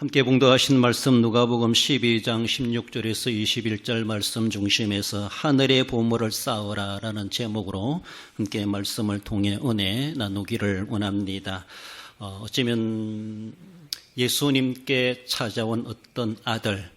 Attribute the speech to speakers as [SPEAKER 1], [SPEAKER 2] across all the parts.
[SPEAKER 1] 함께 봉독하신 말씀 누가복음 12장 16절에서 21절 말씀 중심에서 하늘의 보물을 쌓으라 라는 제목으로 함께 말씀을 통해 은혜 나누기를 원합니다. 어쩌면 예수님께 찾아온 어떤 아들,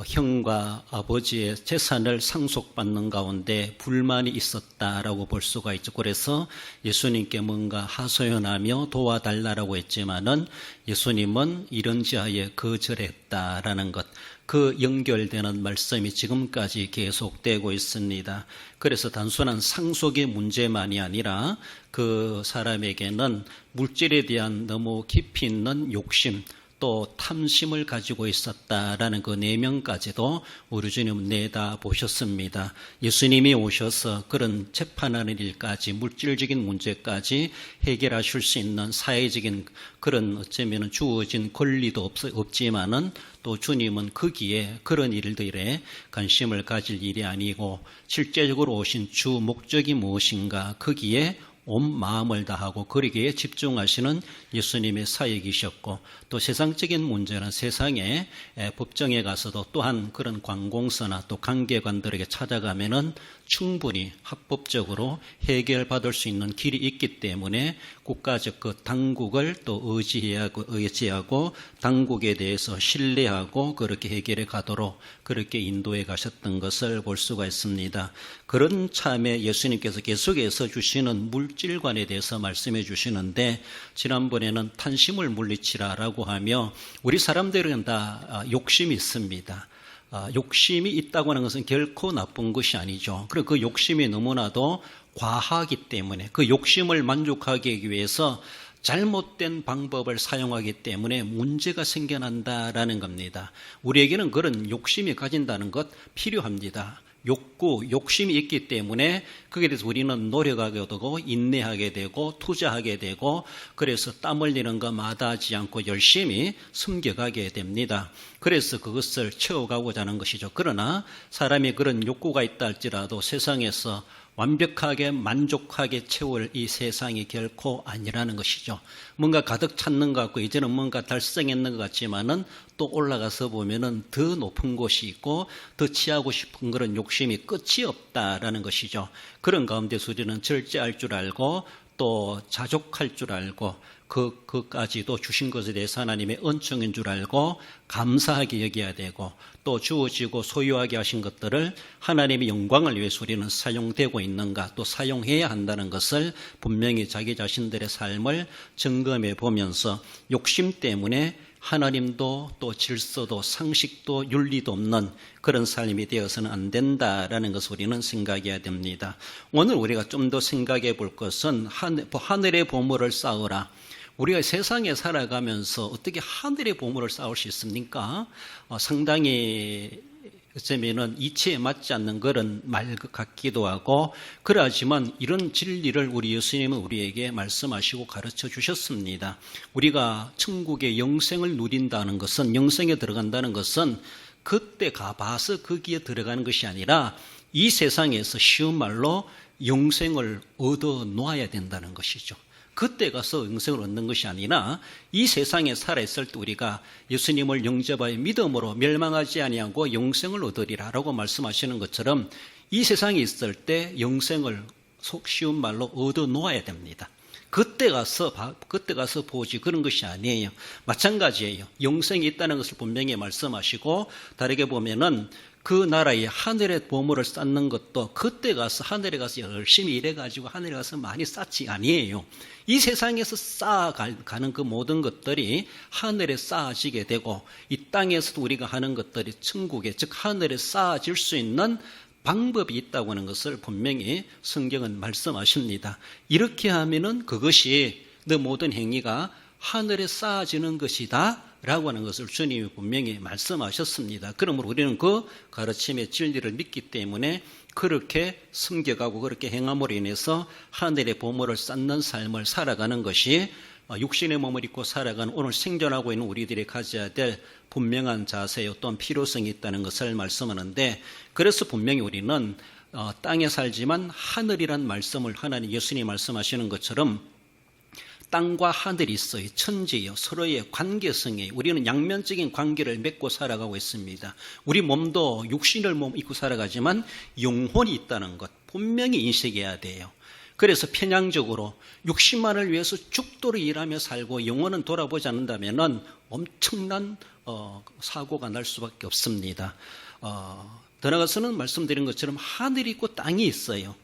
[SPEAKER 1] 형과 아버지의 재산을 상속받는 가운데 불만이 있었다라고 볼 수가 있죠. 그래서 예수님께 뭔가 하소연하며 도와달라고 했지만은 예수님은 이런지하에 거절했다라는 것, 그 연결되는 말씀이 지금까지 계속되고 있습니다. 그래서 단순한 상속의 문제만이 아니라 그 사람에게는 물질에 대한 너무 깊이 있는 욕심, 또 탐심을 가지고 있었다라는 그 내면까지도 우리 주님 내다보셨습니다. 예수님이 오셔서 그런 재판하는 일까지, 물질적인 문제까지 해결하실 수 있는 사회적인 그런 어쩌면 주어진 권리도 없지만은 또 주님은 거기에 그런 일들에 관심을 가질 일이 아니고 실제적으로 오신 주 목적이 무엇인가, 거기에 온 마음을 다하고 거기에 집중하시는 예수님의 사역이셨고, 또 세상적인 문제는 세상에 법정에 가서도 또한 그런 관공서나 또 관계관들에게 찾아가면은 충분히 합법적으로 해결받을 수 있는 길이 있기 때문에 국가적 그 당국을 또 의지하고 당국에 대해서 신뢰하고 그렇게 해결해 가도록 그렇게 인도해 가셨던 것을 볼 수가 있습니다. 그런 참에 예수님께서 계속해서 주시는 물질관에 대해서 말씀해 주시는데, 지난번에는 탄심을 물리치라라고 하며 우리 사람들은 다 욕심이 있습니다. 욕심이 있다고 하는 것은 결코 나쁜 것이 아니죠. 그리고 그 욕심이 너무나도 과하기 때문에 그 욕심을 만족하기 위해서 잘못된 방법을 사용하기 때문에 문제가 생겨난다라는 겁니다. 우리에게는 그런 욕심이 가진다는 것 필요합니다. 욕심이 있기 때문에 거기에 대해서 우리는 노력하게 되고 인내하게 되고 투자하게 되고, 그래서 땀 흘리는 거 마다하지 않고 열심히 숨겨가게 됩니다. 그래서 그것을 채워가고자 하는 것이죠. 그러나 사람이 그런 욕구가 있다 할지라도 세상에서 완벽하게 만족하게 채울 이 세상이 결코 아니라는 것이죠. 뭔가 가득 찼는 것 같고 이제는 뭔가 달성했는 것 같지만은 또 올라가서 보면은 더 높은 곳이 있고 더 취하고 싶은 그런 욕심이 끝이 없다라는 것이죠. 그런 가운데서 우리는 절제할 줄 알고 또 자족할 줄 알고 그까지도 주신 것에 대해서 하나님의 은총인 줄 알고 감사하게 여겨야 되고, 또 주어지고 소유하게 하신 것들을 하나님의 영광을 위해서 우리는 사용되고 있는가, 또 사용해야 한다는 것을 분명히 자기 자신들의 삶을 점검해 보면서 욕심 때문에 하나님도 또 질서도 상식도 윤리도 없는 그런 삶이 되어서는 안 된다라는 것을 우리는 생각해야 됩니다. 오늘 우리가 좀 더 생각해 볼 것은 하늘의 보물을 쌓으라. 우리가 세상에 살아가면서 어떻게 하늘의 보물을 쌓을 수 있습니까? 상당히 어쩌면은 이치에 맞지 않는 그런 말 같기도 하고, 그러하지만 이런 진리를 우리 예수님은 우리에게 말씀하시고 가르쳐 주셨습니다. 우리가 천국의 영생을 누린다는 것은, 영생에 들어간다는 것은 그때 가봐서 거기에 들어가는 것이 아니라 이 세상에서 쉬운 말로 영생을 얻어 놓아야 된다는 것이죠. 그때 가서 영생을 얻는 것이 아니라 이 세상에 살아있을 때 우리가 예수님을 영접하여 믿음으로 멸망하지 아니하고 영생을 얻으리라라고 말씀하시는 것처럼 이 세상에 있을 때 영생을 속 쉬운 말로 얻어 놓아야 됩니다. 그때 가서 보지 그런 것이 아니에요. 마찬가지예요. 영생이 있다는 것을 분명히 말씀하시고, 다르게 보면은 그 나라의 하늘의 보물을 쌓는 것도 그때 가서 하늘에 가서 열심히 일해가지고 하늘에 가서 많이 쌓지 아니에요. 이 세상에서 쌓아가는 그 모든 것들이 하늘에 쌓아지게 되고, 이 땅에서도 우리가 하는 것들이 천국에, 즉 하늘에 쌓아질 수 있는 방법이 있다고 하는 것을 분명히 성경은 말씀하십니다. 이렇게 하면은 그것이 너 모든 행위가 하늘에 쌓아지는 것이다 라고 하는 것을 주님이 분명히 말씀하셨습니다. 그러므로 우리는 그 가르침의 진리를 믿기 때문에 그렇게 숨겨가고 그렇게 행함으로 인해서 하늘의 보물을 쌓는 삶을 살아가는 것이 육신의 몸을 입고 살아가는 오늘 생존하고 있는 우리들이 가져야 될 분명한 자세요, 또한 필요성이 있다는 것을 말씀하는데, 그래서 분명히 우리는 땅에 살지만 하늘이란 말씀을 하나님 예수님이 말씀하시는 것처럼 땅과 하늘이 있어요. 천지예요. 서로의 관계성이에요. 우리는 양면적인 관계를 맺고 살아가고 있습니다. 우리 몸도 육신을 입고 살아가지만 영혼이 있다는 것 분명히 인식해야 돼요. 그래서 편향적으로 육신만을 위해서 죽도록 일하며 살고 영혼은 돌아보지 않는다면 엄청난 사고가 날 수밖에 없습니다. 더 나아가서는 말씀드린 것처럼 하늘이 있고 땅이 있어요.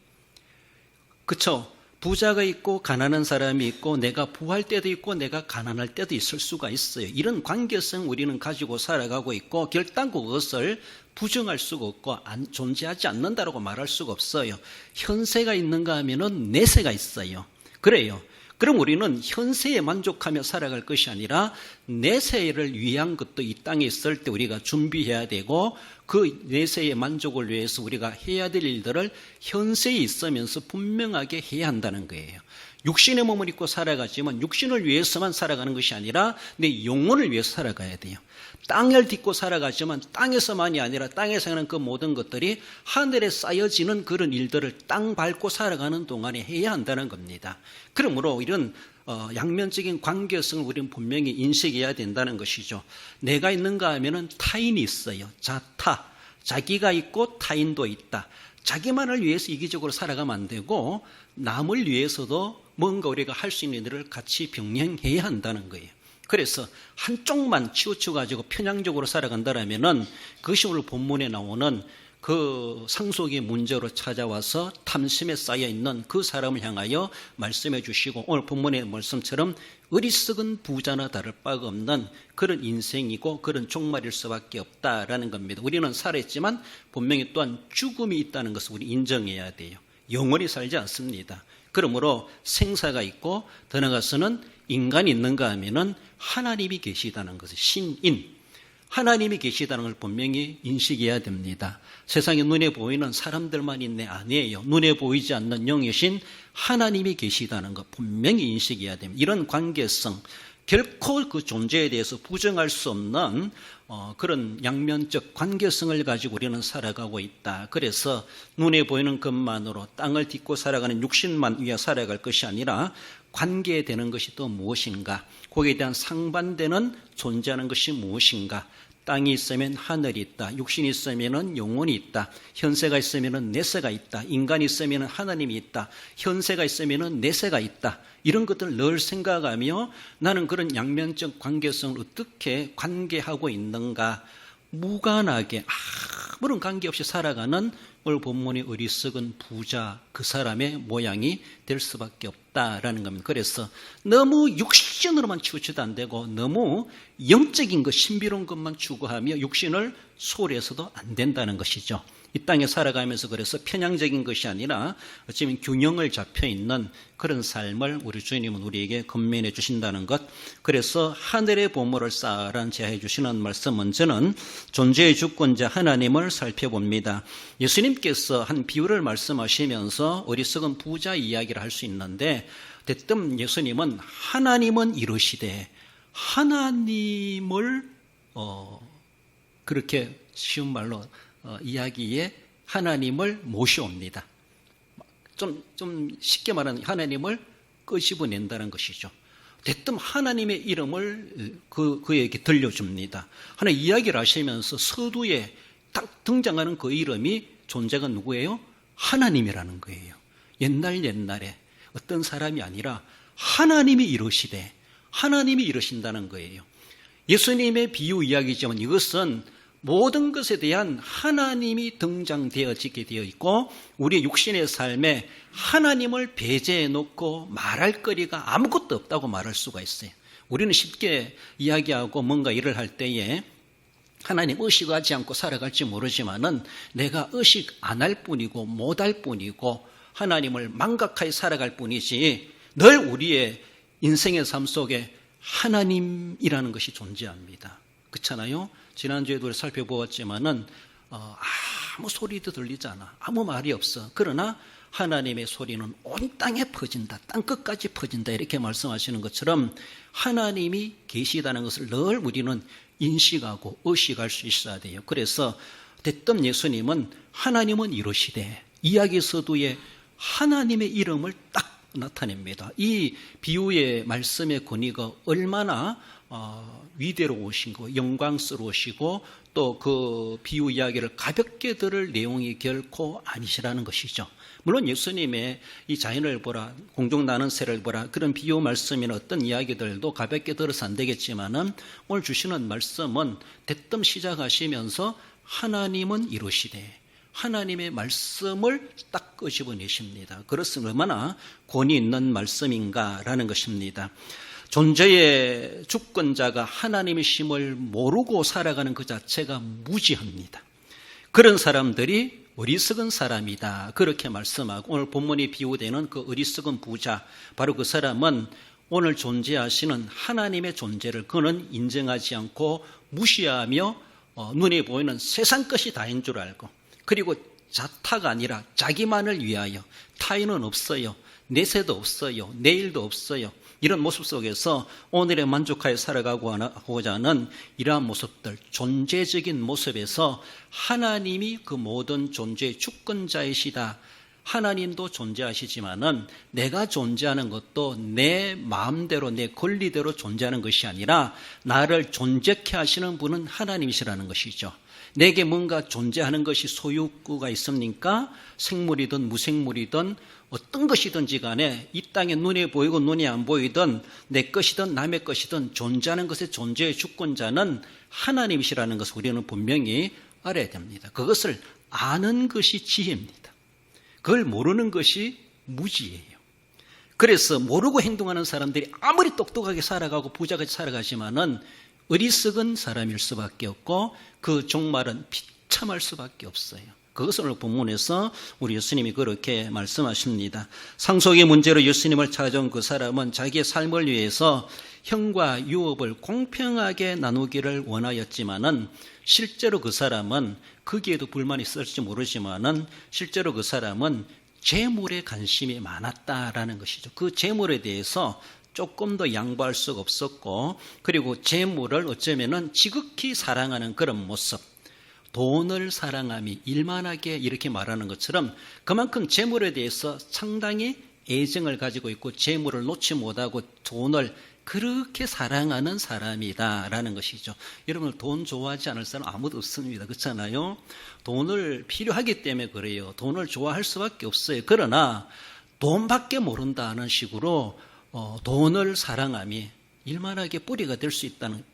[SPEAKER 1] 그렇죠? 부자가 있고 가난한 사람이 있고 내가 부할 때도 있고 내가 가난할 때도 있을 수가 있어요. 이런 관계성 우리는 가지고 살아가고 있고 결단코 그것을 부정할 수가 없고 존재하지 않는다라고 말할 수가 없어요. 현세가 있는가 하면은 내세가 있어요. 그래요. 그럼 우리는 현세에 만족하며 살아갈 것이 아니라 내세를 위한 것도 이 땅에 있을 때 우리가 준비해야 되고 그 내세의 만족을 위해서 우리가 해야 될 일들을 현세에 있으면서 분명하게 해야 한다는 거예요. 육신의 몸을 입고 살아가지만 육신을 위해서만 살아가는 것이 아니라 내 영혼을 위해서 살아가야 돼요. 땅을 딛고 살아가지만 땅에서만이 아니라 땅에서 하는 그 모든 것들이 하늘에 쌓여지는 그런 일들을 땅 밟고 살아가는 동안에 해야 한다는 겁니다. 그러므로 이런 양면적인 관계성을 우리는 분명히 인식해야 된다는 것이죠. 내가 있는가 하면은 타인이 있어요. 자타. 자기가 있고 타인도 있다. 자기만을 위해서 이기적으로 살아가면 안 되고 남을 위해서도 뭔가 우리가 할 수 있는 일을 같이 병행해야 한다는 거예요. 그래서 한쪽만 치우쳐가지고 편향적으로 살아간다라면은 그것이 오늘 본문에 나오는 그 상속의 문제로 찾아와서 탐심에 쌓여있는 그 사람을 향하여 말씀해 주시고 오늘 본문의 말씀처럼 어리석은 부자나 다를 바가 없는 그런 인생이고 그런 종말일 수밖에 없다라는 겁니다. 우리는 살아있지만 분명히 또한 죽음이 있다는 것을 우리 인정해야 돼요. 영원히 살지 않습니다. 그러므로 생사가 있고 더 나아가서는 인간이 있는가 하면은 하나님이 계시다는 것을 신인 하나님이 계시다는 걸 분명히 인식해야 됩니다. 세상에 눈에 보이는 사람들만 있네 아니에요. 눈에 보이지 않는 영이신 하나님이 계시다는 것 분명히 인식해야 됩니다. 이런 관계성 결코 그 존재에 대해서 부정할 수 없는 그런 양면적 관계성을 가지고 우리는 살아가고 있다. 그래서 눈에 보이는 것만으로 땅을 딛고 살아가는 육신만 위해 살아갈 것이 아니라 관계되는 것이 또 무엇인가? 거기에 대한 상반되는 존재하는 것이 무엇인가? 땅이 있으면 하늘이 있다. 육신이 있으면 영혼이 있다. 현세가 있으면 내세가 있다. 인간이 있으면 하나님이 있다. 현세가 있으면 내세가 있다. 이런 것들을 늘 생각하며 나는 그런 양면적 관계성을 어떻게 관계하고 있는가? 무관하게 아무런 관계없이 살아가는 오늘 본문의 어리석은 부자 그 사람의 모양이 될 수밖에 없다라는 겁니다. 그래서 너무 육신으로만 치우쳐도 안 되고 너무 영적인 것 신비로운 것만 추구하며 육신을 소홀해서도 안 된다는 것이죠. 이 땅에 살아가면서 그래서 편향적인 것이 아니라 어쩌면 균형을 잡혀있는 그런 삶을 우리 주님은 우리에게 건면해 주신다는 것. 그래서 하늘의 보물을 쌓아라는 제안해 주시는 말씀 먼저는 존재의 주권자 하나님을 살펴봅니다. 예수님께서 한 비유를 말씀하시면서 어리석은 부자 이야기를 할 수 있는데 대뜸 예수님은 하나님은 이러시되 하나님을 그렇게 쉬운 말로 이야기에 하나님을 모셔옵니다. 좀 쉽게 말하면 하나님을 끄집어낸다는 것이죠. 대뜸 하나님의 이름을 그에게 들려줍니다. 하나 이야기를 하시면서 서두에 딱 등장하는 그 이름이 존재가 누구예요? 하나님이라는 거예요. 옛날에 어떤 사람이 아니라 하나님이 이러시되 하나님이 이러신다는 거예요. 예수님의 비유 이야기지만 이것은 모든 것에 대한 하나님이 등장되어지게 되어 있고 우리 육신의 삶에 하나님을 배제해 놓고 말할 거리가 아무것도 없다고 말할 수가 있어요. 우리는 쉽게 이야기하고 뭔가 일을 할 때에 하나님 의식하지 않고 살아갈지 모르지만은 내가 의식 안 할 뿐이고 못할 뿐이고 하나님을 망각하여 살아갈 뿐이지 늘 우리의 인생의 삶 속에 하나님이라는 것이 존재합니다. 그렇잖아요? 지난주에도 살펴보았지만은 아무 소리도 들리지 않아. 아무 말이 없어. 그러나 하나님의 소리는 온 땅에 퍼진다. 땅 끝까지 퍼진다. 이렇게 말씀하시는 것처럼 하나님이 계시다는 것을 늘 우리는 인식하고 의식할 수 있어야 돼요. 그래서 대뜸 예수님은 하나님은 이러시되 이야기 서두에 하나님의 이름을 딱 나타냅니다. 이 비유의 말씀의 권위가 얼마나 위대로우신 영광스러우시고 또 그 비유 이야기를 가볍게 들을 내용이 결코 아니시라는 것이죠. 물론 예수님의 이 자연을 보라, 공중 나는 새를 보라, 그런 비유 말씀이나 어떤 이야기들도 가볍게 들어서 안 되겠지만은 오늘 주시는 말씀은 대뜸 시작하시면서 하나님은 이루시되 하나님의 말씀을 딱 끄집어내십니다. 그렇습니다. 얼마나 권위 있는 말씀인가라는 것입니다. 존재의 주권자가 하나님이심을 모르고 살아가는 그 자체가 무지합니다. 그런 사람들이 어리석은 사람이다, 그렇게 말씀하고, 오늘 본문이 비유되는 그 어리석은 부자, 바로 그 사람은 오늘 존재하시는 하나님의 존재를 그는 인정하지 않고 무시하며 눈에 보이는 세상 것이 다인 줄 알고, 그리고 자타가 아니라 자기만을 위하여, 타인은 없어요, 내세도 없어요, 내일도 없어요, 이런 모습 속에서 오늘에 만족하여 살아가고자 하는 이러한 모습들, 존재적인 모습에서 하나님이 그 모든 존재의 주권자이시다, 하나님도 존재하시지만은 내가 존재하는 것도 내 마음대로 내 권리대로 존재하는 것이 아니라 나를 존재케 하시는 분은 하나님이시라는 것이죠. 내게 뭔가 존재하는 것이 소유구가 있습니까? 생물이든 무생물이든 어떤 것이든지 간에 이 땅에 눈에 보이고 눈이 안 보이든 내 것이든 남의 것이든 존재하는 것의 존재의 주권자는 하나님이시라는 것을 우리는 분명히 알아야 됩니다. 그것을 아는 것이 지혜입니다. 그걸 모르는 것이 무지예요. 그래서 모르고 행동하는 사람들이 아무리 똑똑하게 살아가고 부자같이 살아가지만은 어리석은 사람일 수밖에 없고 그 종말은 비참할 수밖에 없어요. 그것을 오늘 본문에서 우리 예수님이 그렇게 말씀하십니다. 상속의 문제로 예수님을 찾아온 그 사람은 자기의 삶을 위해서 형과 유업을 공평하게 나누기를 원하였지만은 실제로 그 사람은, 거기에도 불만이 있을지 모르지만은 실제로 그 사람은 재물에 관심이 많았다라는 것이죠. 그 재물에 대해서 조금 더 양보할 수가 없었고, 그리고 재물을 어쩌면은 지극히 사랑하는 그런 모습, 돈을 사랑함이 일만하게 이렇게 말하는 것처럼 그만큼 재물에 대해서 상당히 애정을 가지고 있고 재물을 놓지 못하고 돈을 그렇게 사랑하는 사람이다라는 것이죠. 여러분, 돈 좋아하지 않을 사람 아무도 없습니다. 그렇잖아요? 돈을 필요하기 때문에 그래요. 돈을 좋아할 수밖에 없어요. 그러나 돈밖에 모른다는 식으로 돈을 사랑함이 일만하게 뿌리가 될 수 있다는,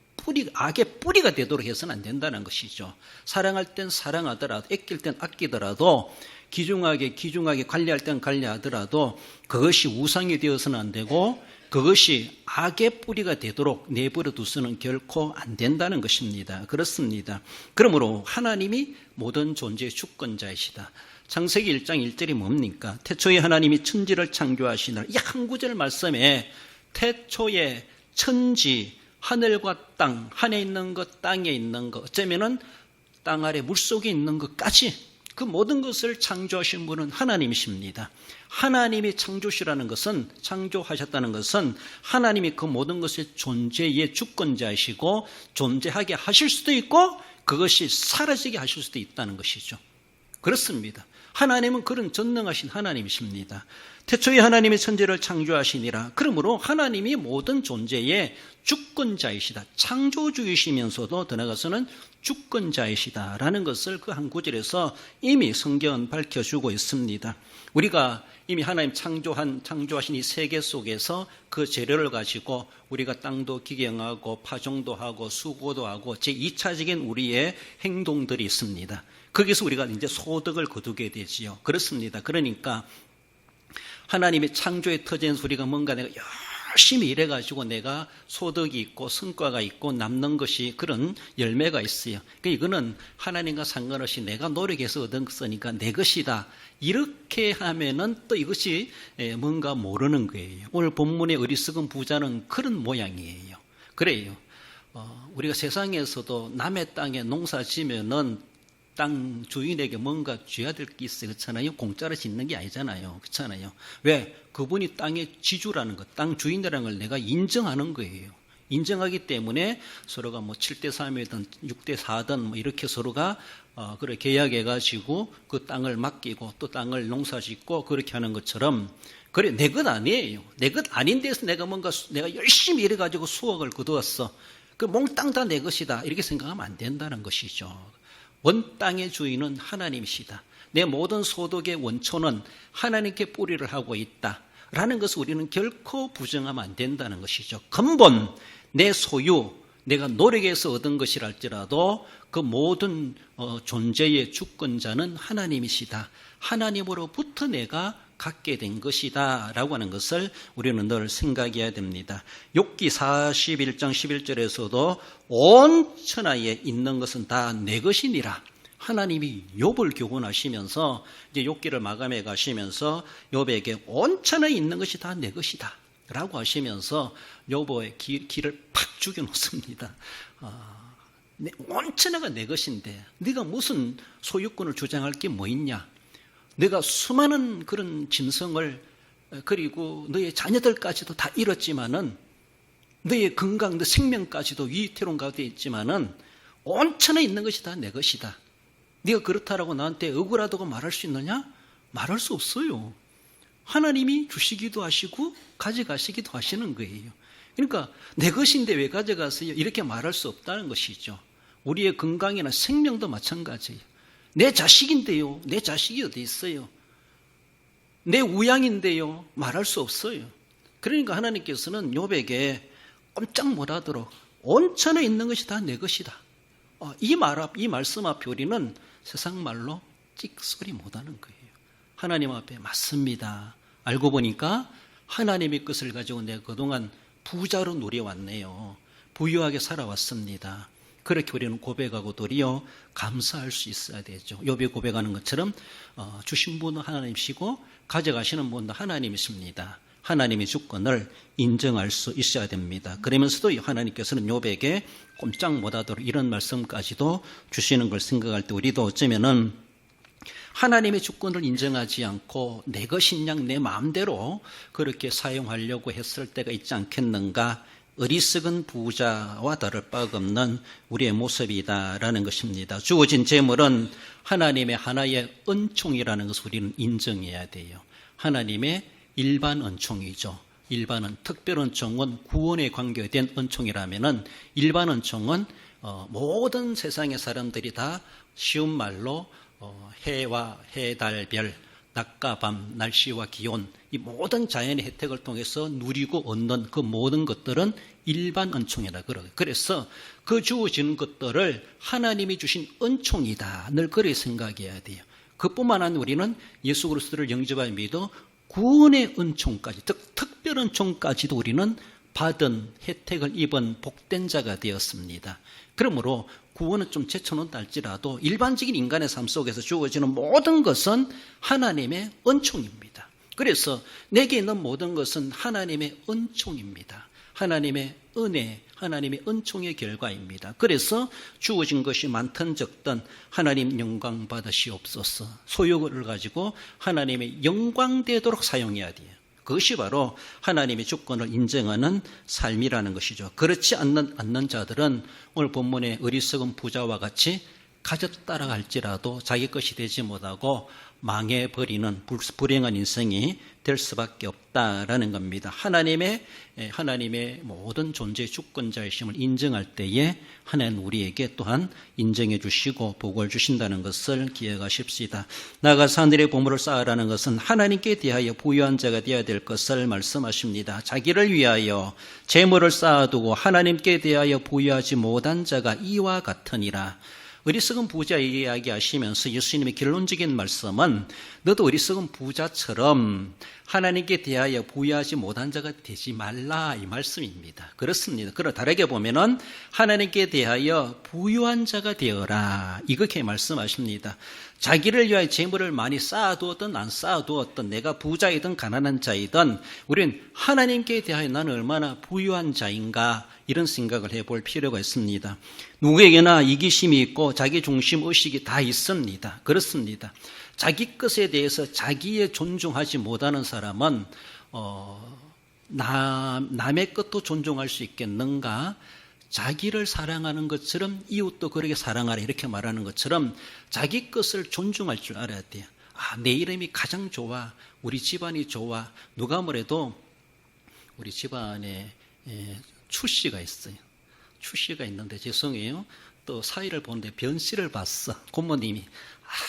[SPEAKER 1] 악의 뿌리가 되도록 해서는 안 된다는 것이죠. 사랑할 땐 사랑하더라도, 아낄 땐 아끼더라도, 귀중하게 관리할 땐 관리하더라도 그것이 우상이 되어서는 안 되고 그것이 악의 뿌리가 되도록 내버려 두서는 결코 안 된다는 것입니다. 그렇습니다. 그러므로 하나님이 모든 존재의 주권자이시다. 창세기 1장 1절이 뭡니까? 태초에 하나님이 천지를 창조하시느라, 이 한 구절 말씀에 태초에 천지, 하늘과 땅, 하늘에 있는 것, 땅에 있는 것, 어쩌면은 땅 아래 물속에 있는 것까지 그 모든 것을 창조하신 분은 하나님이십니다. 하나님이 창조시라는 것은, 창조하셨다는 것은 하나님이 그 모든 것의 존재의 주권자이시고 존재하게 하실 수도 있고 그것이 사라지게 하실 수도 있다는 것이죠. 그렇습니다. 하나님은 그런 전능하신 하나님이십니다. 태초에 하나님이 천지를 창조하시니라. 그러므로 하나님이 모든 존재의 주권자이시다. 창조주이시면서도 더 나아가서는 주권자이시다라는 것을 그 한 구절에서 이미 성경은 밝혀주고 있습니다. 우리가 이미 하나님 창조하신 이 세계 속에서 그 재료를 가지고 우리가 땅도 기경하고 파종도 하고 수고도 하고 제2차적인 우리의 행동들이 있습니다. 거기서 우리가 이제 소득을 거두게 되지요. 그렇습니다. 그러니까 하나님의 창조의 터전에서 우리가 뭔가 내가 열심히 일해가지고 내가 소득이 있고 성과가 있고 남는 것이 그런 열매가 있어요. 그러니까 이거는 하나님과 상관없이 내가 노력해서 얻은 것이니까 내 것이다. 이렇게 하면은 또 이것이 뭔가 모르는 거예요. 오늘 본문의 어리석은 부자는 그런 모양이에요. 그래요. 우리가 세상에서도 남의 땅에 농사 지면은 땅 주인에게 뭔가 줘야 될 게 있어요. 그렇잖아요. 공짜로 짓는 게 아니잖아요. 그렇잖아요. 왜? 그분이 땅의 지주라는 것, 땅 주인이라는 걸 내가 인정하는 거예요. 인정하기 때문에 서로가 뭐 7대3이든 6대4든 뭐 이렇게 서로가 그래 계약해가지고 그 땅을 맡기고 또 땅을 농사 짓고 그렇게 하는 것처럼 그래, 내 것 아니에요. 내 것 아닌 데서 내가 열심히 일해가지고 수억을 거두었어. 그 몽땅 다 내 것이다. 이렇게 생각하면 안 된다는 것이죠. 원 땅의 주인은 하나님이시다. 내 모든 소득의 원초는 하나님께 뿌리를 하고 있다. 라는 것을 우리는 결코 부정하면 안 된다는 것이죠. 근본, 내 소유, 내가 노력해서 얻은 것이랄지라도 그 모든 존재의 주권자는 하나님이시다. 하나님으로부터 내가 갖게 된 것이다 라고 하는 것을 우리는 늘 생각해야 됩니다. 욥기 41장 11절에서도 온 천하에 있는 것은 다 내 것이니라. 하나님이 욥을 교훈하시면서 이제 욥기를 마감해 가시면서 욥에게 온 천하에 있는 것이 다 내 것이다 라고 하시면서 욥의 기를 팍 죽여 놓습니다. 온 천하가 내 것인데 네가 무슨 소유권을 주장할 게 뭐 있냐. 내가 수많은 그런 짐승을 그리고 너의 자녀들까지도 다 잃었지만은 너의 건강, 너 생명까지도 위태로운 가운데 있지만은 온 천하에 있는 것이 다 내 것이다. 네가 그렇다라고 나한테 억울하다고 말할 수 있느냐? 말할 수 없어요. 하나님이 주시기도 하시고 가져가시기도 하시는 거예요. 그러니까 내 것인데 왜 가져가세요? 이렇게 말할 수 없다는 것이죠. 우리의 건강이나 생명도 마찬가지예요. 내 자식인데요. 내 자식이 어디 있어요? 내 우양인데요. 말할 수 없어요. 그러니까 하나님께서는 욥에게 꼼짝 못하도록 온 천하에 있는 것이 다 내 것이다. 이 말씀 앞에 우리는 세상 말로 찍소리 못하는 거예요. 하나님 앞에 맞습니다. 알고 보니까 하나님의 것을 가지고 내가 그동안 부자로 누려왔네요. 부유하게 살아왔습니다. 그렇게 우리는 고백하고 도리어 감사할 수 있어야 되죠. 욥이 고백하는 것처럼 주신 분은 하나님이시고 가져가시는 분도 하나님이십니다. 하나님의 주권을 인정할 수 있어야 됩니다. 그러면서도 하나님께서는 욥에게 꼼짝 못하도록 이런 말씀까지도 주시는 걸 생각할 때 우리도 어쩌면은 하나님의 주권을 인정하지 않고 내 것인 양 내 마음대로 그렇게 사용하려고 했을 때가 있지 않겠는가. 어리석은 부자와 다를 바가 없는 우리의 모습이다라는 것입니다. 주어진 재물은 하나님의 하나의 은총이라는 것을 우리는 인정해야 돼요. 하나님의 일반 은총이죠. 일반은 특별 은총은 구원에 관계된 은총이라면은 일반 은총은 모든 세상의 사람들이 다 쉬운 말로 해와 해, 달, 별, 낮과 밤, 날씨와 기온 이 모든 자연의 혜택을 통해서 누리고 얻는 그 모든 것들은 일반 은총이라 그래요. 그래서 그 주어지는 것들을 하나님이 주신 은총이다. 늘 그렇게 생각해야 돼요. 그뿐만 아니라 우리는 예수 그리스도를 영접하여 믿어 구원의 은총까지, 특별 은총까지도 우리는 받은 혜택을 입은 복된 자가 되었습니다. 그러므로 구원은 좀 제쳐놓는다 할지라도 일반적인 인간의 삶 속에서 주어지는 모든 것은 하나님의 은총입니다. 그래서 내게 있는 모든 것은 하나님의 은총입니다. 하나님의 은혜, 하나님의 은총의 결과입니다. 그래서 주어진 것이 많든 적든 하나님 영광 받으시옵소서. 소유를 가지고 하나님의 영광되도록 사용해야 돼요. 그것이 바로 하나님의 주권을 인정하는 삶이라는 것이죠. 그렇지 않는 자들은 오늘 본문의 어리석은 부자와 같이 가졌다라 할지라도 자기 것이 되지 못하고 망해버리는 불행한 인생이 될 수밖에 없다라는 겁니다. 하나님의 모든 존재의 주권자이심을 인정할 때에 하나님 우리에게 또한 인정해 주시고 복을 주신다는 것을 기억하십시다. 나아가서 하늘의 보물을 쌓으라는 것은 하나님께 대하여 부유한 자가 되어야 될 것을 말씀하십니다. 자기를 위하여 재물을 쌓아두고 하나님께 대하여 부유하지 못한 자가 이와 같으니라. 어리석은 부자 이야기하시면서 예수님의 결론적인 말씀은 너도 어리석은 부자처럼 하나님께 대하여 부유하지 못한 자가 되지 말라 이 말씀입니다. 그렇습니다. 그러나 다르게 보면은 하나님께 대하여 부유한 자가 되어라 이렇게 말씀하십니다. 자기를 위하여 재물을 많이 쌓아두었든 안 쌓아두었든 내가 부자이든 가난한 자이든 우리는 하나님께 대하여 나는 얼마나 부유한 자인가 이런 생각을 해볼 필요가 있습니다. 누구에게나 이기심이 있고 자기 중심 의식이 다 있습니다. 그렇습니다. 자기 것에 대해서 자기에 존중하지 못하는 사람은 남의 것도 존중할 수 있겠는가? 자기를 사랑하는 것처럼 이웃도 그렇게 사랑하라 이렇게 말하는 것처럼 자기 것을 존중할 줄 알아야 돼요. 내 이름이 가장 좋아, 우리 집안이 좋아. 누가 뭐래도 우리 집안에 추씨가 있어요. 추씨가 있는데 죄송해요. 또 사위를 보는데 변씨를 봤어. 고모님이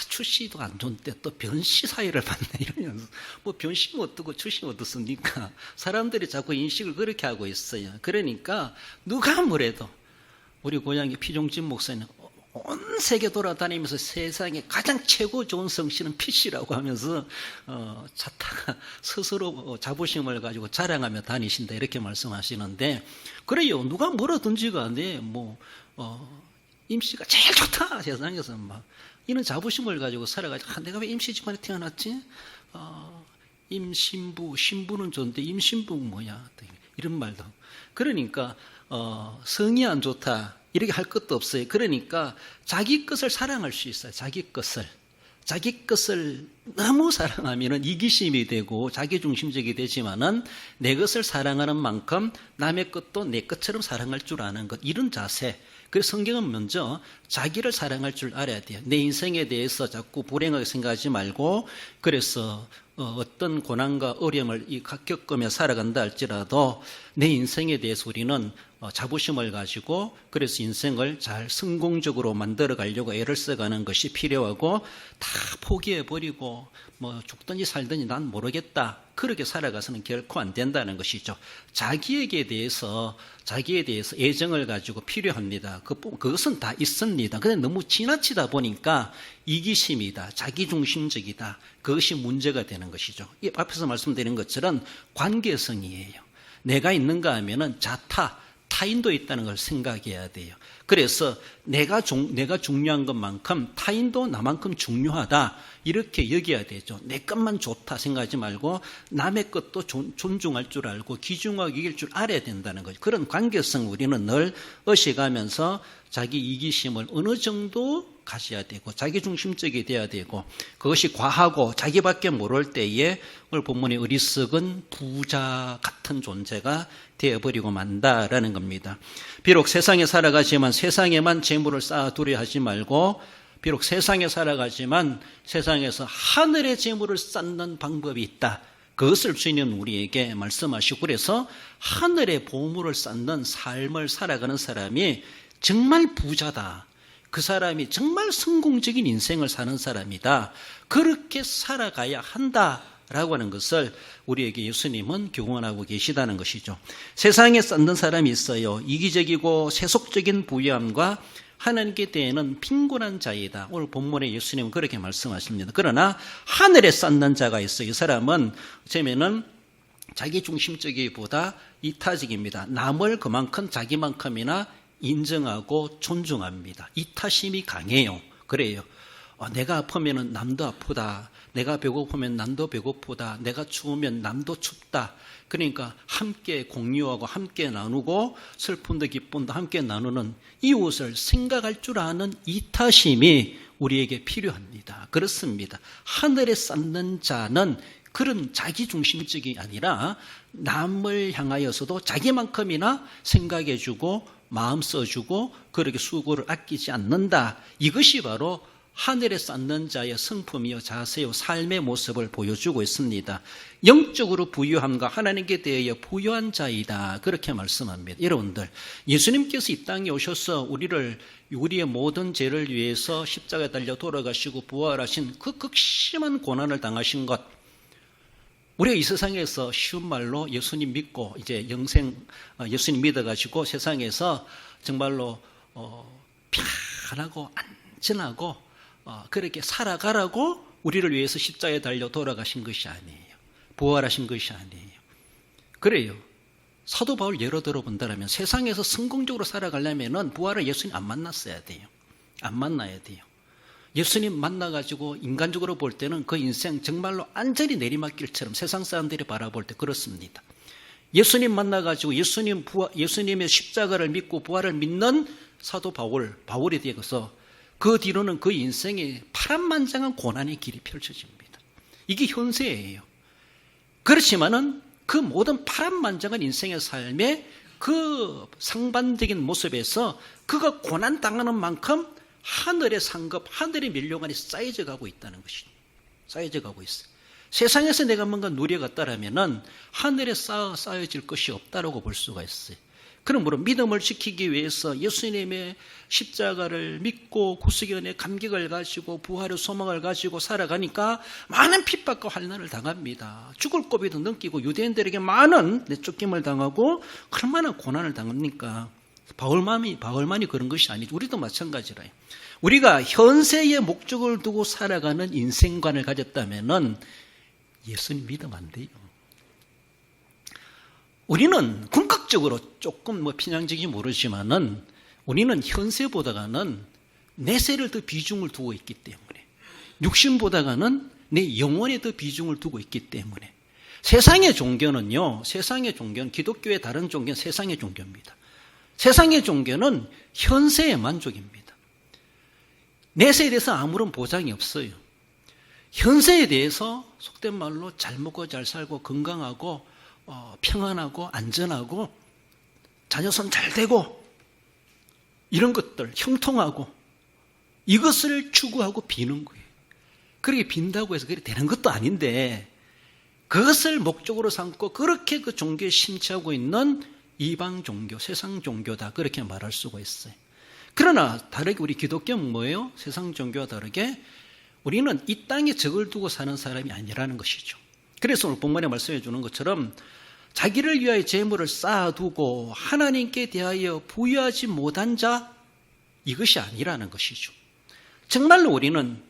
[SPEAKER 1] 추씨도 안 좋은데 또 변씨 사위를 봤네 이러면서 뭐 변씨는 어떻고 추씨는 어떻습니까? 사람들이 자꾸 인식을 그렇게 하고 있어요. 그러니까 누가 뭐래도 우리 고향의 피종진 목사님 온 세계 돌아다니면서 세상에 가장 최고 좋은 성씨는 피씨라고 하면서 자타가 스스로 자부심을 가지고 자랑하며 다니신다 이렇게 말씀하시는데, 그래요. 누가 뭐라든지 간에 임씨가 제일 좋다 세상에서 막 이런 자부심을 가지고 살아가지고 내가 왜 임씨 집안에 태어났지? 임신부, 신부는 좋은데 임신부 뭐야? 이런 말도. 그러니까 성이 안 좋다 이렇게 할 것도 없어요. 그러니까 자기 것을 사랑할 수 있어요. 자기 것을 너무 사랑하면 이기심이 되고 자기중심적이 되지만은 내 것을 사랑하는 만큼 남의 것도 내 것처럼 사랑할 줄 아는 것, 이런 자세. 그래서 성경은 먼저 자기를 사랑할 줄 알아야 돼요. 내 인생에 대해서 자꾸 불행하게 생각하지 말고, 그래서 어떤 고난과 어려움을 겪으며 살아간다 할지라도 내 인생에 대해서 우리는 자부심을 가지고 그래서 인생을 잘 성공적으로 만들어 가려고 애를 써가는 것이 필요하고, 다 포기해버리고 죽든지 살든지 난 모르겠다 그렇게 살아가서는 결코 안 된다는 것이죠. 자기에 대해서 애정을 가지고 필요합니다. 그것은 다 있습니다. 그런데 너무 지나치다 보니까 이기심이다, 자기중심적이다, 그것이 문제가 되는 것이죠. 앞에서 말씀드린 것처럼 관계성이에요. 내가 있는가 하면은 타인도 있다는 걸 생각해야 돼요. 그래서 내가 중요한 것만큼 타인도 나만큼 중요하다 이렇게 여겨야 되죠. 내 것만 좋다 생각하지 말고 남의 것도 존중할 줄 알고 귀중하게 여길 줄 알아야 된다는 거죠. 그런 관계성 우리는 늘 의식하면서 자기 이기심을 어느 정도 가져야 되고 자기중심적이 돼야 되고, 그것이 과하고 자기밖에 모를 때에 오늘 본문의 어리석은 부자 같은 존재가 되어버리고 만다라는 겁니다. 비록 세상에 살아가지만 세상에만 재물을 쌓아두려 하지 말고, 비록 세상에 살아가지만 세상에서 하늘의 재물을 쌓는 방법이 있다. 그것을 주님은 우리에게 말씀하시고, 그래서 하늘의 보물을 쌓는 삶을 살아가는 사람이 정말 부자다, 그 사람이 정말 성공적인 인생을 사는 사람이다, 그렇게 살아가야 한다라고 하는 것을 우리에게 예수님은 교훈하고 계시다는 것이죠. 세상에 쌓는 사람이 있어요. 이기적이고 세속적인 부유함과 하나님께 대해는 빈곤한 자이다. 오늘 본문에 예수님은 그렇게 말씀하십니다. 그러나 하늘에 쌓는 자가 있어요. 이 사람은 어쩌면은 자기중심적이보다 이타적입니다. 남을 그만큼 자기만큼이나 인정하고 존중합니다. 이타심이 강해요. 그래요. 내가 아프면 남도 아프다, 내가 배고프면 남도 배고프다, 내가 추우면 남도 춥다. 그러니까 함께 공유하고 함께 나누고 슬픔도 기쁨도 함께 나누는 이웃을 생각할 줄 아는 이타심이 우리에게 필요합니다. 그렇습니다. 하늘에 쌓는 자는 그런 자기중심적이 아니라 남을 향하여서도 자기만큼이나 생각해주고 마음 써주고 그렇게 수고를 아끼지 않는다. 이것이 바로 하늘에 쌓는 자의 성품이요 자세요 삶의 모습을 보여주고 있습니다. 영적으로 부유함과 하나님께 대하여 부유한 자이다, 그렇게 말씀합니다. 여러분들, 예수님께서 이 땅에 오셔서 우리의 모든 죄를 위해서 십자가에 달려 돌아가시고 부활하신 그 극심한 고난을 당하신 것, 우리가 이 세상에서 쉬운 말로 예수님 믿고 이제 예수님 믿어가지고 세상에서 정말로 편하고 안전하고 그렇게 살아가라고 우리를 위해서 십자가에 달려 돌아가신 것이 아니에요. 부활하신 것이 아니에요. 그래요. 사도 바울 예로 들어본다면 세상에서 성공적으로 살아가려면 부활을 예수님 안 만났어야 돼요. 안 만나야 돼요. 예수님 만나가지고 인간적으로 볼 때는 그 인생 정말로 안전히 내리막길처럼 세상 사람들이 바라볼 때 그렇습니다. 예수님 만나가지고 예수님의 십자가를 믿고 부활을 믿는 사도 바울에 대해서 그 뒤로는 그 인생에 파란만장한 고난의 길이 펼쳐집니다. 이게 현세예요. 그렇지만은 그 모든 파란만장한 인생의 삶의 그 상반적인 모습에서 그가 고난당하는 만큼 하늘의 상급, 하늘의 면류관이 쌓여져 가고 있다는 것입니다. 쌓여져 가고 있어요. 세상에서 내가 뭔가 누려갔다라면은 하늘에 쌓여질 것이 없다라고 볼 수가 있어요. 그러므로 믿음을 지키기 위해서 예수님의 십자가를 믿고 구속의 은혜의 감격을 가지고 부활의 소망을 가지고 살아가니까 많은 핍박과 환난을 당합니다. 죽을 고비도 넘기고 유대인들에게 많은 내쫓김을 당하고 얼마나 고난을 당합니까? 바울만이 그런 것이 아니죠. 우리도 마찬가지라요. 우리가 현세의 목적을 두고 살아가는 인생관을 가졌다면은 예수님 믿으면 안 돼요. 우리는 궁극적으로 조금 편향적인지 모르지만은 우리는 현세보다가는 내세를 더 비중을 두고 있기 때문에, 육신보다가는 내 영혼에 더 비중을 두고 있기 때문에, 세상의 종교는 기독교의 다른 종교는 세상의 종교입니다. 세상의 종교는 현세의 만족입니다. 내세에 대해서 아무런 보장이 없어요. 현세에 대해서 속된 말로 잘 먹고 잘 살고 건강하고 평안하고 안전하고 자녀손 잘 되고 이런 것들 형통하고 이것을 추구하고 비는 거예요. 그렇게 빈다고 해서 그렇게 되는 것도 아닌데 그것을 목적으로 삼고 그렇게 그 종교에 심취하고 있는 이방 종교, 세상 종교다 그렇게 말할 수가 있어요. 그러나 다르게 우리 기독교는 뭐예요? 세상 종교와 다르게 우리는 이 땅에 적을 두고 사는 사람이 아니라는 것이죠. 그래서 오늘 본문에 말씀해 주는 것처럼 자기를 위하여 재물을 쌓아두고 하나님께 대하여 부여하지 못한 자, 이것이 아니라는 것이죠. 정말로 우리는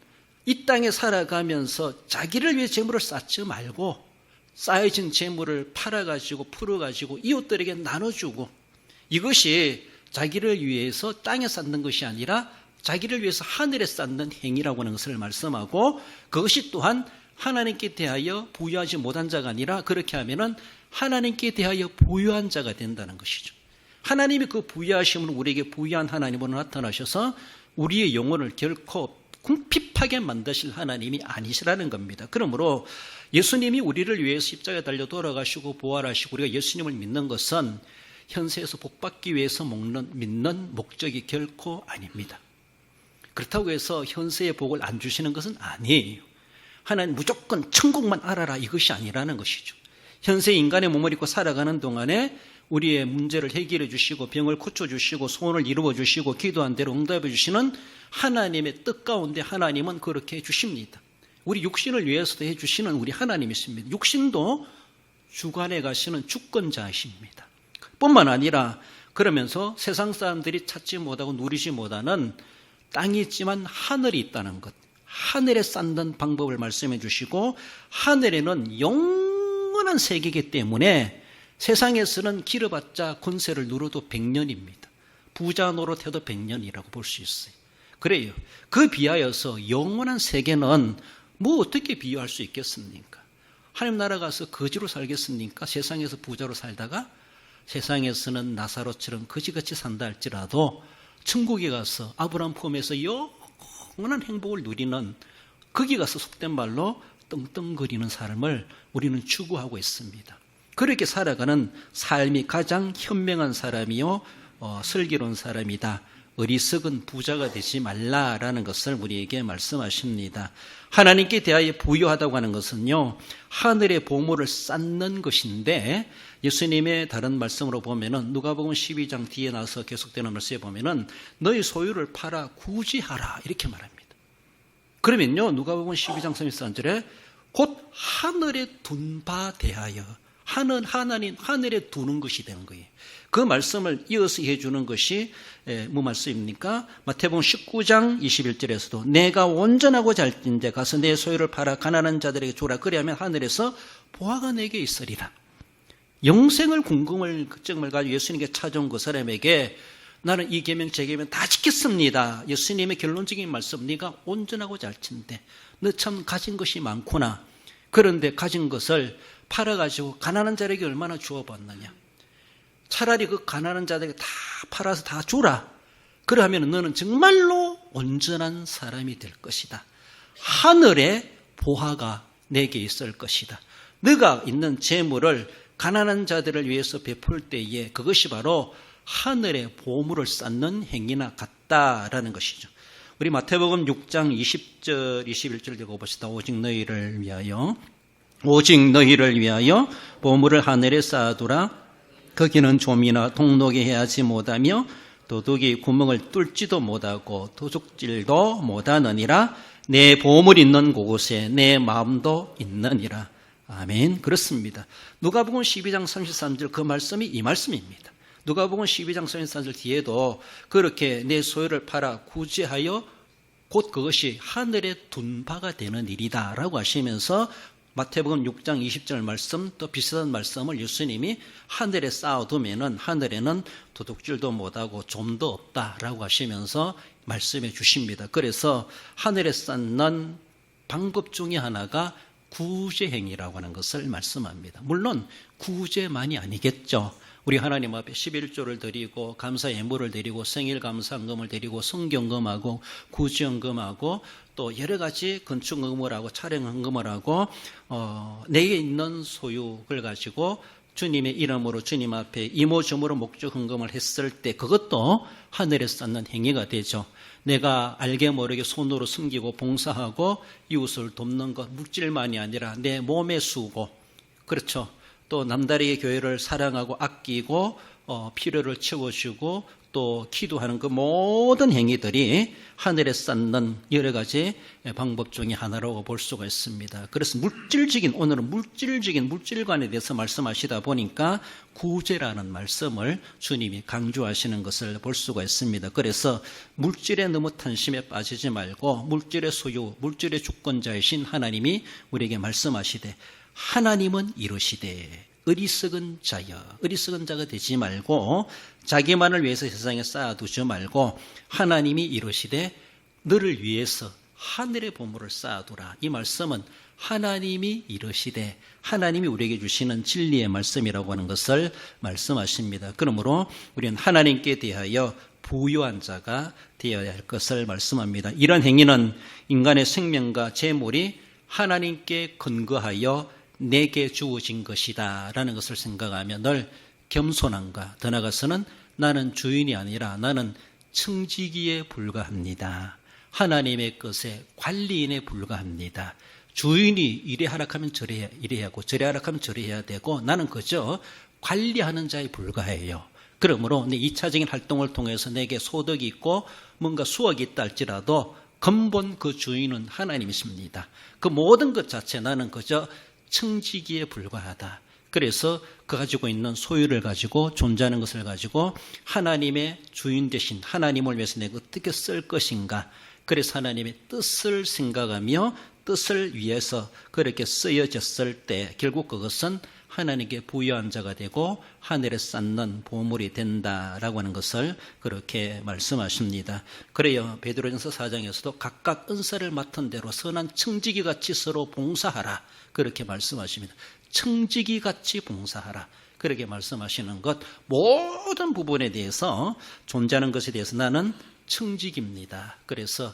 [SPEAKER 1] 이 땅에 살아가면서 자기를 위해 재물을 쌓지 말고 쌓여진 재물을 팔아가지고 풀어가지고 이웃들에게 나눠주고, 이것이 자기를 위해서 땅에 쌓는 것이 아니라 자기를 위해서 하늘에 쌓는 행위라고 하는 것을 말씀하고, 그것이 또한 하나님께 대하여 부여하지 못한 자가 아니라 그렇게 하면은 하나님께 대하여 부여한 자가 된다는 것이죠. 하나님이 그 부여하심으로 우리에게 부여한 하나님으로 나타나셔서 우리의 영혼을 결코 궁핍하게 만드실 하나님이 아니시라는 겁니다. 그러므로 예수님이 우리를 위해서 십자가에 달려 돌아가시고 부활하시고 우리가 예수님을 믿는 것은 현세에서 복받기 위해서 믿는 목적이 결코 아닙니다. 그렇다고 해서 현세의 복을 안 주시는 것은 아니에요. 하나님 무조건 천국만 알아라 이것이 아니라는 것이죠. 현세 인간의 몸을 입고 살아가는 동안에 우리의 문제를 해결해 주시고 병을 고쳐주시고 소원을 이루어 주시고 기도한 대로 응답해 주시는 하나님의 뜻 가운데 하나님은 그렇게 해주십니다. 우리 육신을 위해서도 해주시는 우리 하나님이십니다. 육신도 주관해 가시는 주권자이십니다. 뿐만 아니라 그러면서 세상 사람들이 찾지 못하고 누리지 못하는 땅이 있지만 하늘이 있다는 것, 하늘에 쌓는 방법을 말씀해 주시고, 하늘에는 영원한 세계이기 때문에 세상에서는 길어봤자 권세를 누려도 100년입니다. 부자 노릇해도 100년이라고 볼 수 있어요. 그래요. 그 비하여서 영원한 세계는 뭐 어떻게 비유할 수 있겠습니까? 하나님 나라 가서 거지로 살겠습니까? 세상에서 부자로 살다가 세상에서는 나사로처럼 거지같이 산다 할지라도 천국에 가서 아브라함 포함해서 영원한 행복을 누리는, 거기 가서 속된 말로 떵떵거리는 삶을 우리는 추구하고 있습니다. 그렇게 살아가는 삶이 가장 현명한 사람이요 슬기로운 사람이다. 어리석은 부자가 되지 말라라는 것을 우리에게 말씀하십니다. 하나님께 대하여 부여하다고 하는 것은요, 하늘의 보물을 쌓는 것인데, 예수님의 다른 말씀으로 보면은 누가복음 12장 뒤에 나서 계속되는 말씀에 보면은 너희 소유를 팔아 구지하라 이렇게 말합니다. 그러면요, 누가복음 12장 33절에 곧 하늘에 둔 바 대하여, 하늘에 두는 것이 되는 거예요. 그 말씀을 이어서 해주는 것이 뭐 말씀입니까? 마태복음 19장 21절에서도 내가 온전하고 잘진데 가서 내 소유를 팔아 가난한 자들에게 주라. 그리하면 하늘에서 보화가 내게 있으리라. 영생을 궁금을 걱정을 가지고 예수님께 찾아온 그 사람에게 나는 이 계명 제 계명 다 지켰습니다. 예수님의 결론적인 말씀, 네가 온전하고 잘친데 너 참 가진 것이 많구나. 그런데 가진 것을 팔아가지고 가난한 자에게 얼마나 주어봤느냐. 차라리 그 가난한 자들에게 다 팔아서 다 주라. 그러면 너는 정말로 온전한 사람이 될 것이다. 하늘에 보화가 내게 있을 것이다. 너가 있는 재물을 가난한 자들을 위해서 베풀 때에 그것이 바로 하늘의 보물을 쌓는 행위나 같다라는 것이죠. 우리 마태복음 6장 20절 21절 읽어봅시다. 오직 너희를 위하여 보물을 하늘에 쌓아두라. 거기는 좀이나 동록이 해하지 못하며 도둑이 구멍을 뚫지도 못하고 도둑질도 못하느니라. 내 보물 있는 곳에 내 마음도 있느니라. 아멘. 그렇습니다. 누가복음 12장 33절 그 말씀이 이 말씀입니다. 누가복음 12장 33절 뒤에도 그렇게 내 소유를 팔아 구제하여 곧 그것이 하늘에 둔 바가 되는 일이다 라고 하시면서 마태복음 6장 20절 말씀 또 비슷한 말씀을 예수님이 하늘에 쌓아두면은 하늘에는 도둑질도 못하고 좀도 없다라고 하시면서 말씀해 주십니다. 그래서 하늘에 쌓는 방법 중에 하나가 구제행위라고 하는 것을 말씀합니다. 물론 구제만이 아니겠죠. 우리 하나님 앞에 11조를 드리고 감사 예물을 드리고 생일 감사금을 드리고 성경금하고 구제헌금하고 또 여러 가지 건축헌금을 하고 촬영헌금을 하고 내게 있는 소유를 가지고 주님의 이름으로 주님 앞에 이모저모로 목적헌금을 했을 때 그것도 하늘에 쌓는 행위가 되죠. 내가 알게 모르게 손으로 숨기고 봉사하고 이웃을 돕는 것 물질만이 아니라 내 몸의 수고, 그렇죠. 또 남다르게 교회를 사랑하고 아끼고 필요를 채워주고 또 기도하는 그 모든 행위들이 하늘에 쌓는 여러 가지 방법 중에 하나라고 볼 수가 있습니다. 그래서 오늘은 물질적인 물질관에 대해서 말씀하시다 보니까 구제라는 말씀을 주님이 강조하시는 것을 볼 수가 있습니다. 그래서 물질에 너무 탐심에 빠지지 말고 물질의 소유, 물질의 주권자이신 하나님이 우리에게 말씀하시되 하나님은 이르시되 어리석은 자가 되지 말고 자기만을 위해서 세상에 쌓아두지 말고 하나님이 이르시되 너를 위해서 하늘의 보물을 쌓아두라. 이 말씀은 하나님이 이르시되 하나님이 우리에게 주시는 진리의 말씀이라고 하는 것을 말씀하십니다. 그러므로 우리는 하나님께 대하여 부유한 자가 되어야 할 것을 말씀합니다. 이런 행위는 인간의 생명과 재물이 하나님께 근거하여 내게 주어진 것이다 라는 것을 생각하며 늘 겸손함과 더 나아가서는 나는 주인이 아니라 나는 청지기에 불과합니다. 하나님의 것에 관리인에 불과합니다. 주인이 이래 하락하면 저래 하고 저래 하락하면 저래 해야 되고 나는 그저 관리하는 자에 불과해요. 그러므로 내 2차적인 활동을 통해서 내게 소득이 있고 뭔가 수확이 있다 할지라도 근본 그 주인은 하나님이십니다. 그 모든 것 자체 나는 그저 청지기에 불과하다. 그래서 그 가지고 있는 소유를 가지고 존재하는 것을 가지고 하나님의 주인 되신 하나님을 위해서 내가 어떻게 쓸 것인가. 그래서 하나님의 뜻을 생각하며 뜻을 위해서 그렇게 쓰여졌을 때 결국 그것은 하나님께 부유한 자가 되고 하늘에 쌓는 보물이 된다라고 하는 것을 그렇게 말씀하십니다. 그래요. 베드로전서 4장에서도 각각 은사를 맡은 대로 선한 청지기같이 서로 봉사하라. 그렇게 말씀하십니다. 청지기같이 봉사하라. 그렇게 말씀하시는 것 모든 부분에 대해서 존재하는 것에 대해서 나는 청지기입니다. 그래서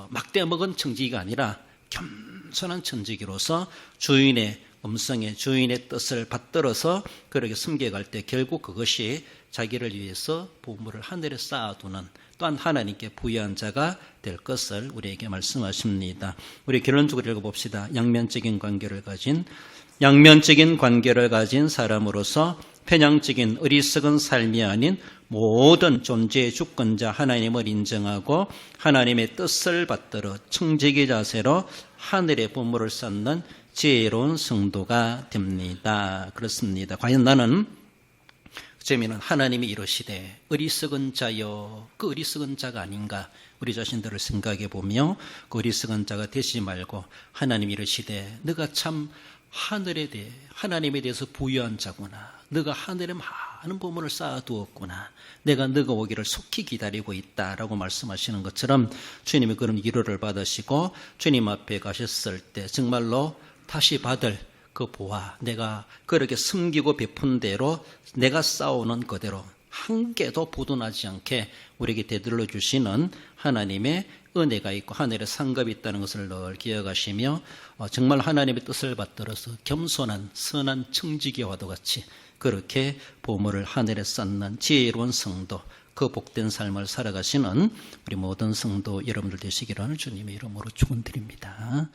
[SPEAKER 1] 막대먹은 청지기가 아니라 겸손한 청지기로서 주인의 음성에 주인의 뜻을 받들어서 그렇게 섬겨갈 때 결국 그것이 자기를 위해서 보물을 하늘에 쌓아두는 또한 하나님께 부유한 자가 될 것을 우리에게 말씀하십니다. 우리 결론적으로 읽어봅시다. 양면적인 관계를 가진 사람으로서 편향적인 어리석은 삶이 아닌 모든 존재의 주권자 하나님을 인정하고 하나님의 뜻을 받들어 청지기 자세로 하늘의 보물을 쌓는 지혜로운 성도가 됩니다. 그렇습니다. 과연 나는 그러면 하나님이 이르시되 어리석은 자여, 그 어리석은 자가 아닌가 우리 자신들을 생각해 보며 그 어리석은 자가 되지 말고 하나님이 이르시되 너가 참 하나님에 대해서 부유한 자구나. 너가 하늘에 많은 보물을 쌓아두었구나. 내가 너가 오기를 속히 기다리고 있다라고 말씀하시는 것처럼 주님이 그런 위로를 받으시고 주님 앞에 가셨을 때 정말로 다시 받을 그 보화, 내가 그렇게 숨기고 베푼 대로 내가 쌓아오는 그대로 한 개도 부도나지 않게 우리에게 되돌려 주시는 하나님의 은혜가 있고 하늘에 상급이 있다는 것을 늘 기억하시며 정말 하나님의 뜻을 받들어서 겸손한 선한 청지기와도 같이 그렇게 보물을 하늘에 쌓는 지혜로운 성도, 그 복된 삶을 살아가시는 우리 모든 성도 여러분들 되시기를 주님의 이름으로 축원드립니다.